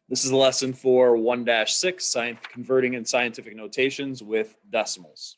This is a lesson for 1-6, converting in scientific notations with decimals.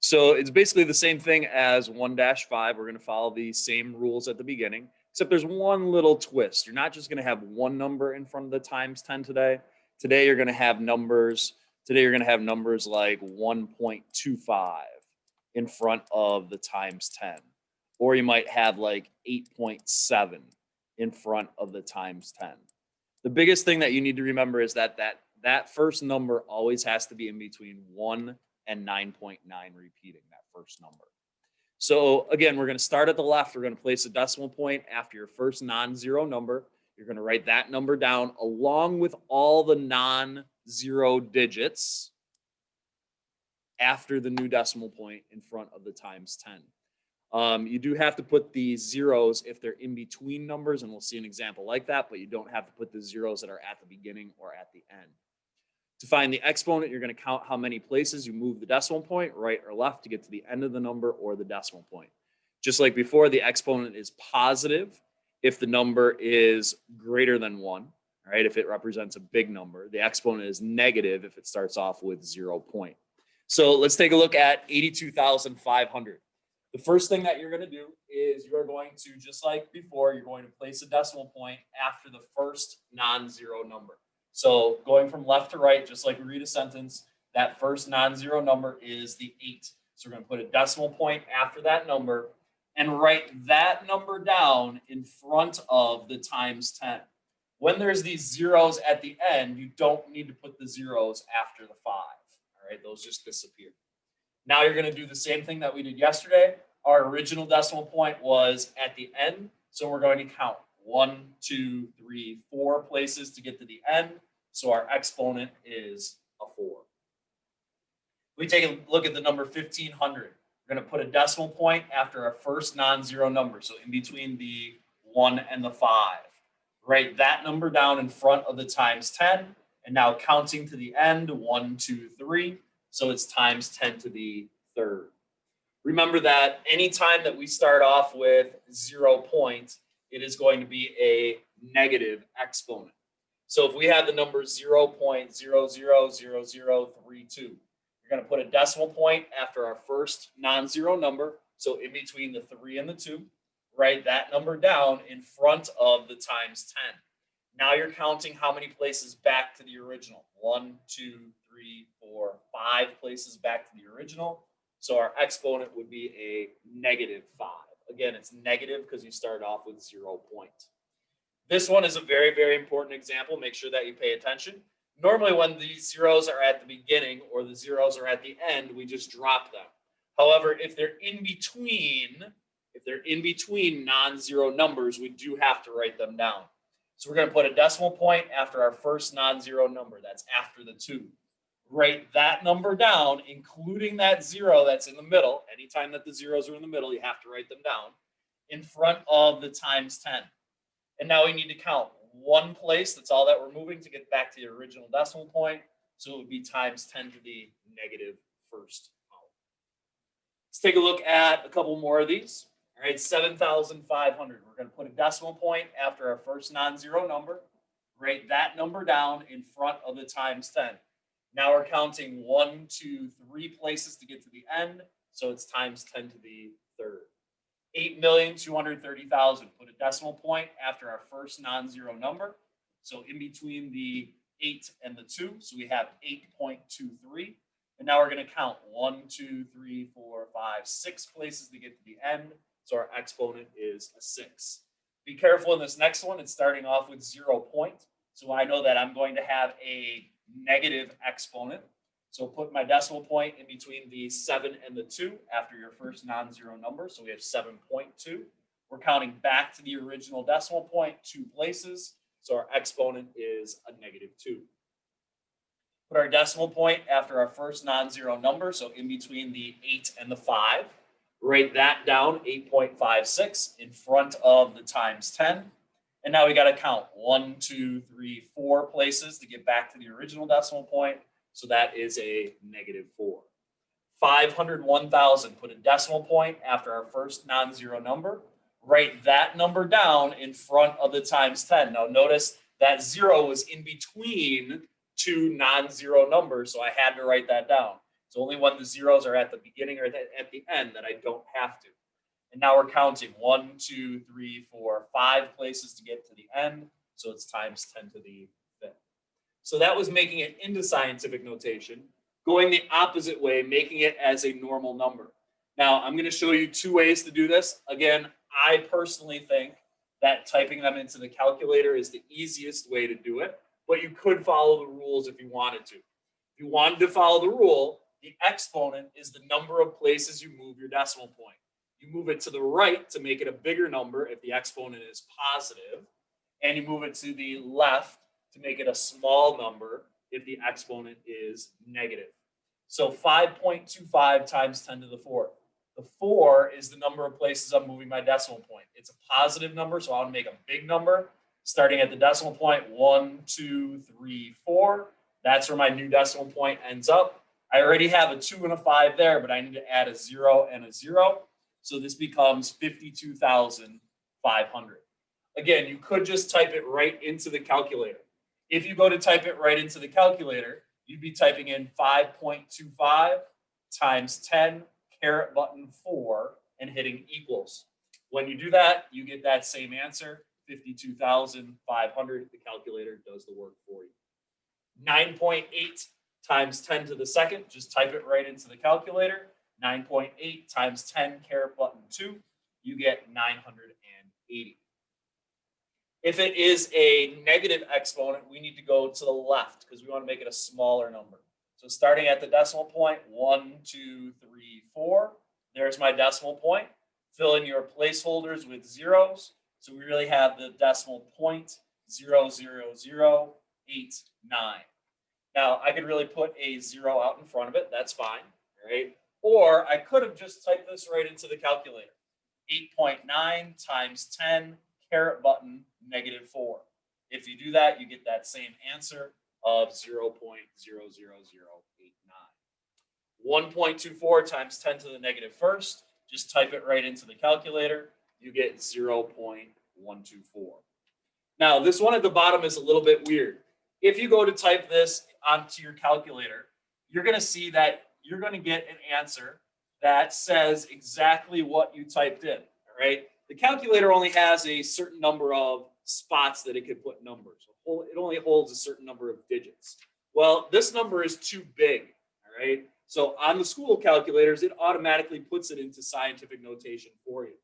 So it's basically the same thing as 1-5. We're going to follow the same rules at the beginning, except there's one little twist. You're not just going to have one number in front of the times 10 today. Today you're going to have numbers like 1.25 in front of the times 10. Or you might have like 8.7 in front of the times 10. The biggest thing that you need to remember is that first number always has to be in between 1 and 9.9, repeating that first number. So again, we're going to start at the left. We're going to place a decimal point after your first non-zero number. You're going to write that number down along with all the non-zero digits after the new decimal point in front of the times 10. You do have to put the zeros if they're in between numbers, and we'll see an example like that, but you don't have to put the zeros that are at the beginning or at the end. To find the exponent, you're going to count how many places you move the decimal point, right or left, to get to the end of the number or the decimal point. Just like before, the exponent is positive if the number is greater than 1, right? If it represents a big number. The exponent is negative if it starts off with 0 point. So let's take a look at 82,500. The first thing that you're going to do is you're going to, just like before, you're going to place a decimal point after the first non-zero number. So going from left to right, just like we read a sentence, that first non-zero number is the 8. So we're going to put a decimal point after that number and write that number down in front of the times 10. When there's these zeros at the end, you don't need to put the zeros after the 5. All right, those just disappear. Now you're going to do the same thing that we did yesterday. Our original decimal point was at the end, so we're going to count 1, 2, 3, 4 places to get to the end. So our exponent is a 4. We take a look at the number 1500. We're going to put a decimal point after our first non-zero number, so in between the 1 and the 5. Write that number down in front of the times 10, and now counting to the end, 1, 2, 3. So it's times 10 to the third. Remember that anytime that we start off with 0 point, it is going to be a negative exponent. So if we have the number 0.000032, you're going to put a decimal point after our first non-zero number. So in between the 3 and the 2, write that number down in front of the times 10. Now you're counting how many places back to the original. 1, 2, 3, 4, 5 places back to the original. So our exponent would be a negative 5. Again, it's negative because you start off with 0 point. This one is a very, very important example. Make sure that you pay attention. Normally when these zeros are at the beginning or the zeros are at the end, we just drop them. However, if they're in between non-zero numbers, we do have to write them down. So we're going to put a decimal point after our first non-zero number. That's after the 2. Write that number down, including that 0 that's in the middle. Anytime that the zeros are in the middle, you have to write them down in front of the times 10. And now we need to count one place. That's all that we're moving to get back to the original decimal point. So it would be times 10 to the negative first power. Let's take a look at a couple more of these. All right, 7,500. We're going to put a decimal point after our first non-zero number. Write that number down in front of the times 10. Now we're counting 1, 2, 3 places to get to the end. So it's times 10 to the third. 8,230,000. Put a decimal point after our first non-zero number. So in between the 8 and the 2. So we have 8.23. And now we're going to count 1, 2, 3, 4, 5, 6 places to get to the end. So our exponent is a 6. Be careful in this next one. It's starting off with 0 point. So I know that I'm going to have a negative exponent. So put my decimal point in between the 7 and the 2 after your first non-zero number. So we have 7.2. We're counting back to the original decimal point 2 places. So our exponent is a negative 2. Put our decimal point after our first non-zero number. So in between the 8 and the 5. Write that down, 8.56, in front of the times 10. And now we got to count 1, 2, 3, 4 places to get back to the original decimal point. So that is a negative 4. 501,000. Put a decimal point after our first non-zero number. Write that number down in front of the times 10. Now notice That 0 was in between two non-zero numbers, so I had to write that down. It's only when the zeros are at the beginning or at the end that I don't have to. And now we're counting 1, 2, 3, 4, 5 places to get to the end. So it's times 10 to the 5th. So that was making it into scientific notation. Going the opposite way, making it as a normal number. Now, I'm going to show you two ways to do this. Again, I personally think that typing them into the calculator is the easiest way to do it, but you could follow the rules if you wanted to. If you wanted to follow the rule, the exponent is the number of places you move your decimal point. You move it to the right to make it a bigger number if the exponent is positive, and you move it to the left to make it a small number if the exponent is negative. So 5.25 times 10 to the 4th. The 4 is the number of places I'm moving my decimal point. It's a positive number, so I want to make a big number. Starting at the decimal point, 1, 2, 3, 4. That's where my new decimal point ends up. I already have a 2 and a 5 there, but I need to add a 0 and a 0. So this becomes 52,500. Again, you could just type it right into the calculator. If you go to type it right into the calculator, you'd be typing in 5.25 times 10 caret button 4 and hitting equals. When you do that, you get that same answer, 52,500. The calculator does the work for you. 9.8 times 10 to the second, just type it right into the calculator. 9.8 times 10 caret button 2, you get 980. If it is a negative exponent, we need to go to the left because we want to make it a smaller number. So starting at the decimal point, 1, 2, 3, 4. There's my decimal point. Fill in your placeholders with zeros. So we really have the decimal point 00089. Now I could really put a 0 out in front of it. That's fine, right? Or I could have just typed this right into the calculator. 8.9 times 10 caret button negative 4. If you do that, you get that same answer of 0.00089. 1.24 times 10 to the negative first. Just type it right into the calculator. You get 0.124. Now, this one at the bottom is a little bit weird. If you go to type this onto your calculator, you're going to see that you're going to get an answer that says exactly what you typed in, all right? The calculator only has a certain number of spots that it could put numbers. It only holds a certain number of digits. Well, this number is too big, all right? So on the school calculators, it automatically puts it into scientific notation for you.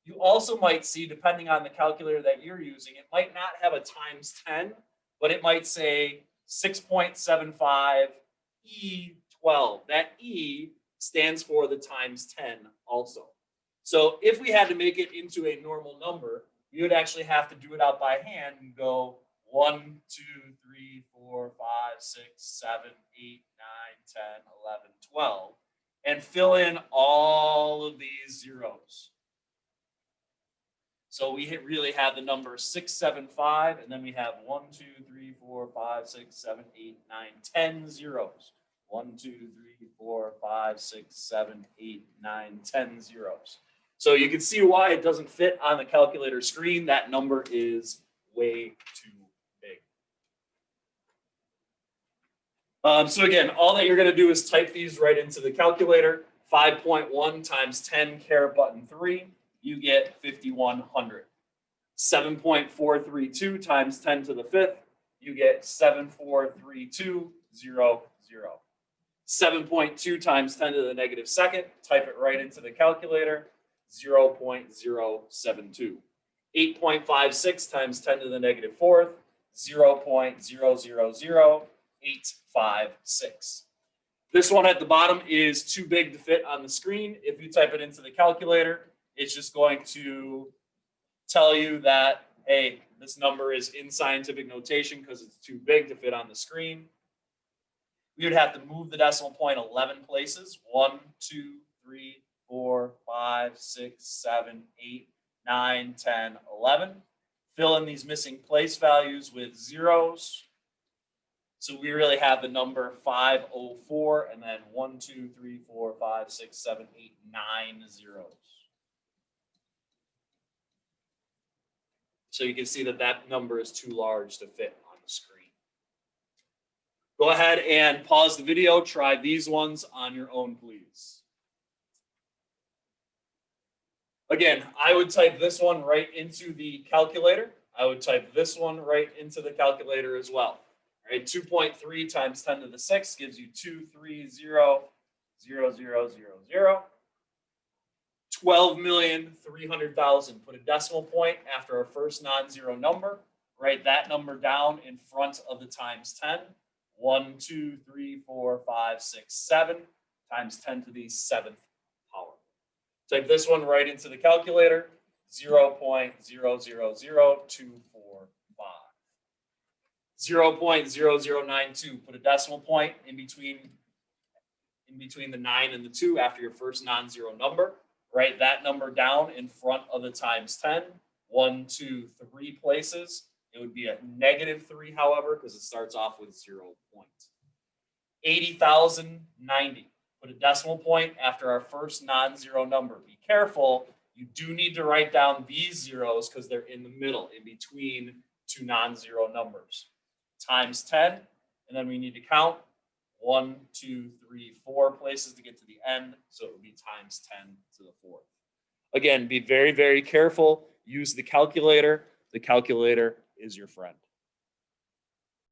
You also might see, depending on the calculator that you're using, it might not have a times 10, but it might say 6.75 E12. That E stands for the times 10 also. So if we had to make it into a normal number, we would actually have to do it out by hand and go 1, 2, 3, 4, 5, 6, 7, 8, 9, 10, 11, 12, and fill in all of these zeros. So we really have the number 675, and then we have 1, 2, 3, 4, 5, 6, 7, 8, 9, 10 zeros. 1, 2, 3, 4, 5, 6, 7, 8, 9, 10 zeros. So you can see why it doesn't fit on the calculator screen. That number is way too big. So again, all that you're going to do is type these right into the calculator. 5.1 times 10 caret button 3, you get 5,100. 7.432 times 10 to the 5th, you get 74320. 7.2 times 10 to the negative second, type it right into the calculator, 0.072. 8.56 times 10 to the negative fourth, 0.000856. This one at the bottom is too big to fit on the screen. If you type it into the calculator, it's just going to tell you that, hey, this number is in scientific notation because it's too big to fit on the screen. We would have to move the decimal point 11 places. 1, 2, 3, 4, 5, 6, 7, 8, 9, 10, 11. Fill in these missing place values with zeros. So we really have the number 504 and then 1, 2, 3, 4, 5, 6, 7, 8, 9 zeros. So you can see that that number is too large to fit on the screen. Go ahead and pause the video. Try these ones on your own, please. Again, I would type this one right into the calculator. I would type this one right into the calculator as well. All right, 2.3 times 10 to the 6 gives you 230,000. 12,300,000. Put a decimal point after our first non-zero number. Write that number down in front of the times 10. 1, 2, 3, 4, 5, 6, 7 times 10 to the 7th power. Type this one right into the calculator. 0.000245. 0.0092. Put a decimal point in between the 9 and the 2 after your first non-zero number. Write that number down in front of the times 10. 1, 2, 3 places. It would be a -3, however, because it starts off with 0 point. 80,090. Put a decimal point after our first non-zero number. Be careful. You do need to write down these zeros because they're in the middle, in between two non-zero numbers. Times 10, and then we need to count 1, 2, 3, 4 places to get to the end. So it would be times 10 to the 4th. Again, be very, very careful. Use the calculator. The calculator is your friend.